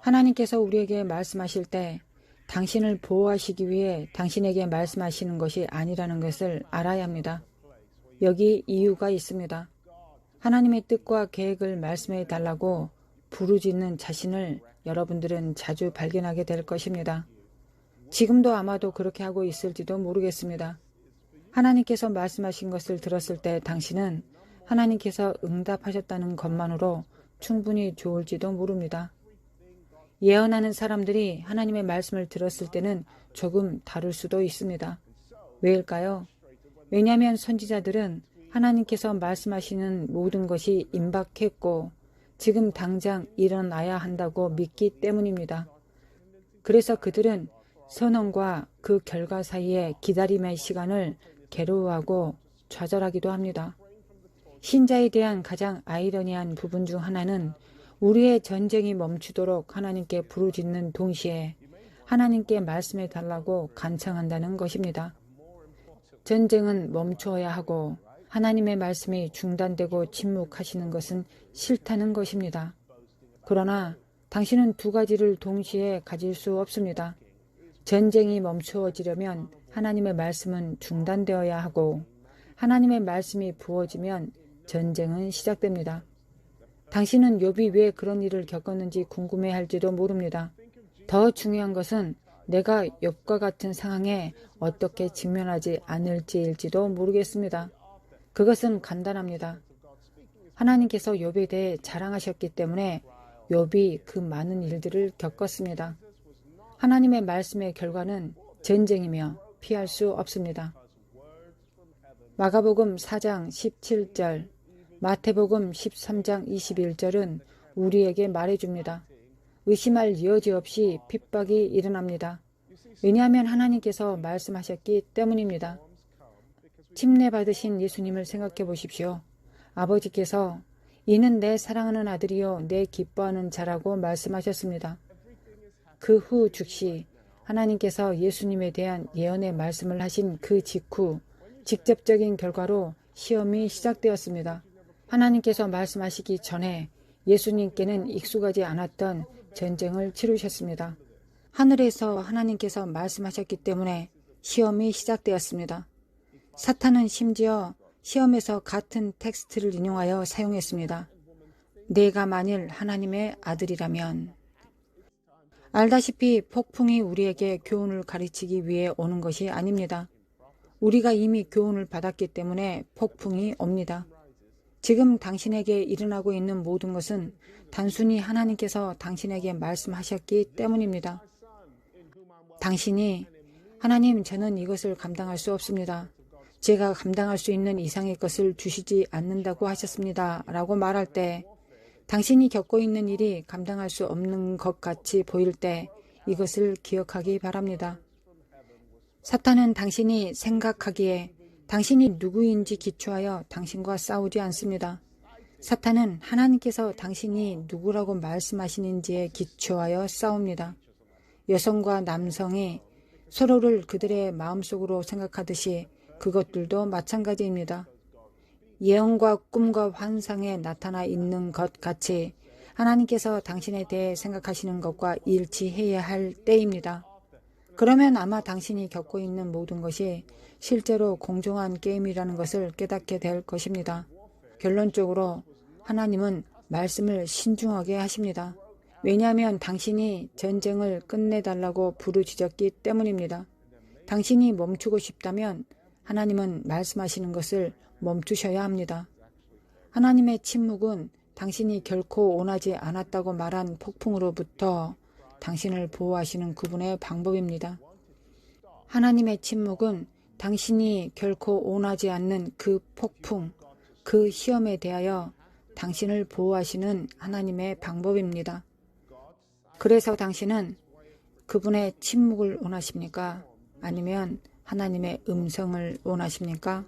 하나님께서 우리에게 말씀하실 때 당신을 보호하시기 위해 당신에게 말씀하시는 것이 아니라는 것을 알아야 합니다. 여기 이유가 있습니다. 하나님의 뜻과 계획을 말씀해 달라고 부르짖는 자신을 여러분들은 자주 발견하게 될 것입니다. 지금도 아마도 그렇게 하고 있을지도 모르겠습니다. 하나님께서 말씀하신 것을 들었을 때 당신은 하나님께서 응답하셨다는 것만으로 충분히 좋을지도 모릅니다. 예언하는 사람들이 하나님의 말씀을 들었을 때는 조금 다를 수도 있습니다. 왜일까요? 왜냐하면 선지자들은 하나님께서 말씀하시는 모든 것이 임박했고 지금 당장 일어나야 한다고 믿기 때문입니다. 그래서 그들은 선언과 그 결과 사이에 기다림의 시간을 괴로워하고 좌절하기도 합니다. 신자에 대한 가장 아이러니한 부분 중 하나는 우리의 전쟁이 멈추도록 하나님께 부르짖는 동시에 하나님께 말씀해 달라고 간청한다는 것입니다. 전쟁은 멈추어야 하고 하나님의 말씀이 중단되고 침묵하시는 것은 싫다는 것입니다. 그러나 당신은 두 가지를 동시에 가질 수 없습니다. 전쟁이 멈추어지려면 하나님의 말씀은 중단되어야 하고 하나님의 말씀이 부어지면 전쟁은 시작됩니다. 당신은 욥이 왜 그런 일을 겪었는지 궁금해할지도 모릅니다. 더 중요한 것은 내가 욥과 같은 상황에 어떻게 직면하지 않을지일지도 모르겠습니다. 그것은 간단합니다. 하나님께서 욥에 대해 자랑하셨기 때문에 욥이 그 많은 일들을 겪었습니다. 하나님의 말씀의 결과는 전쟁이며 피할 수 없습니다. 마가복음 4장 17절, 마태복음 13장 21절은 우리에게 말해줍니다. 의심할 여지 없이 핍박이 일어납니다. 왜냐하면 하나님께서 말씀하셨기 때문입니다. 침례받으신 예수님을 생각해 보십시오. 아버지께서 이는 내 사랑하는 아들이요 내 기뻐하는 자라고 말씀하셨습니다. 그 후 즉시 하나님께서 예수님에 대한 예언의 말씀을 하신 그 직후 직접적인 결과로 시험이 시작되었습니다. 하나님께서 말씀하시기 전에 예수님께는 익숙하지 않았던 전쟁을 치르셨습니다. 하늘에서 하나님께서 말씀하셨기 때문에 시험이 시작되었습니다. 사탄은 심지어 시험에서 같은 텍스트를 인용하여 사용했습니다. 내가 만일 하나님의 아들이라면. 알다시피 폭풍이 우리에게 교훈을 가르치기 위해 오는 것이 아닙니다. 우리가 이미 교훈을 받았기 때문에 폭풍이 옵니다. 지금 당신에게 일어나고 있는 모든 것은 단순히 하나님께서 당신에게 말씀하셨기 때문입니다. 당신이 하나님, 저는 이것을 감당할 수 없습니다. 제가 감당할 수 있는 이상의 것을 주시지 않는다고 하셨습니다. 라고 말할 때 당신이 겪고 있는 일이 감당할 수 없는 것 같이 보일 때 이것을 기억하기 바랍니다. 사탄은 당신이 생각하기에 당신이 누구인지 기초하여 당신과 싸우지 않습니다. 사탄은 하나님께서 당신이 누구라고 말씀하시는지에 기초하여 싸웁니다. 여성과 남성이 서로를 그들의 마음속으로 생각하듯이 그것들도 마찬가지입니다. 예언과 꿈과 환상에 나타나 있는 것 같이 하나님께서 당신에 대해 생각하시는 것과 일치해야 할 때입니다. 그러면 아마 당신이 겪고 있는 모든 것이 실제로 공정한 게임이라는 것을 깨닫게 될 것입니다. 결론적으로 하나님은 말씀을 신중하게 하십니다. 왜냐하면 당신이 전쟁을 끝내달라고 부르짖었기 때문입니다. 당신이 멈추고 싶다면 하나님은 말씀하시는 것을 멈추셔야 합니다. 하나님의 침묵은 당신이 결코 원하지 않았다고 말한 폭풍으로부터 당신을 보호하시는 그분의 방법입니다. 하나님의 침묵은 당신이 결코 원하지 않는 그 폭풍, 그 시험에 대하여 당신을 보호하시는 하나님의 방법입니다. 그래서 당신은 그분의 침묵을 원하십니까? 아니면 하나님의 음성을 원하십니까?